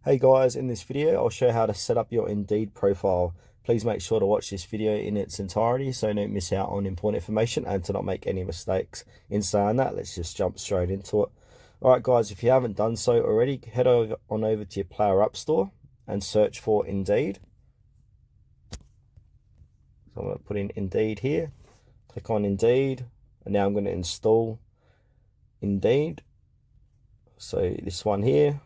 Hey guys, in this video I'll show you how to set up your Indeed profile. Please make sure to watch this video in its entirety so you don't miss out on important information and to not make any mistakes. In saying that, let's just jump straight into it. Alright guys, if you haven't done so already, head over to your Player App Store and search for Indeed. So I'm going to put in Indeed here, click on Indeed, and now I'm going to install Indeed. So this one here.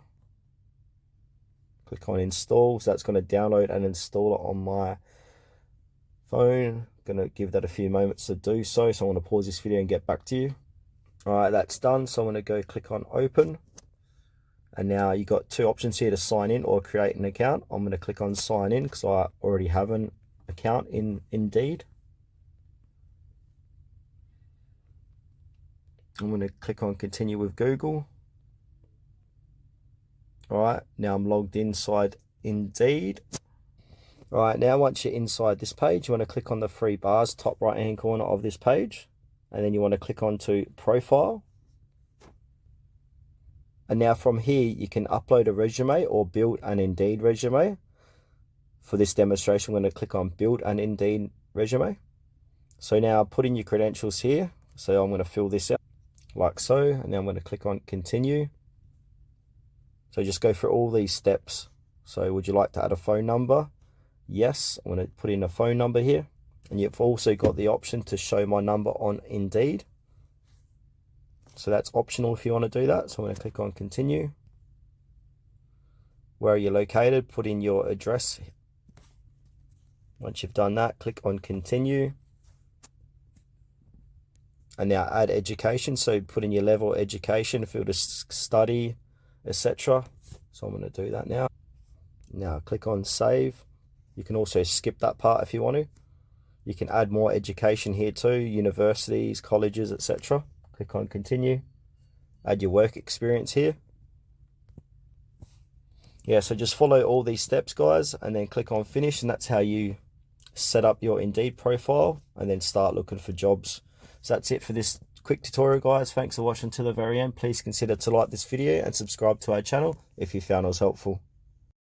Click on install, so that's going to download and install it on my phone. Going to give that a few moments to do so. So I want to pause this video and get back to you. All right, that's done. So I'm going to go click on open. And now you've got two options here to sign in or create an account. I'm going to click on sign in because I already have an account in Indeed. I'm going to click on continue with Google. Alright, now I'm logged inside Indeed. Alright, now once you're inside this page, you want to click on the three bars, top right hand corner of this page. And then you want to click on to Profile. And now from here, you can upload a resume or build an Indeed resume. For this demonstration, I'm going to click on Build an Indeed resume. So now put in your credentials here. So I'm going to fill this out like so. And then I'm going to click on Continue. So just go through all these steps. So would you like to add a phone number? Yes, I'm going to put in a phone number here. And you've also got the option to show my number on Indeed. So that's optional if you want to do that. So I'm going to click on continue. Where are you located? Put in your address. Once you've done that, click on continue. And now add education. So put in your level of education, field of study, etc. So I'm going to do that now. Now click on save. You can also skip that part if you want to. You can add more education here too, universities, colleges, etc. Click on continue. Add your work experience here. Yeah, so just follow all these steps, guys, and then click on finish, and that's how you set up your Indeed profile and then start looking for jobs. So that's it for this quick tutorial, guys. Thanks for watching to the very end. Please consider to like this video and subscribe to our channel if you found it was helpful.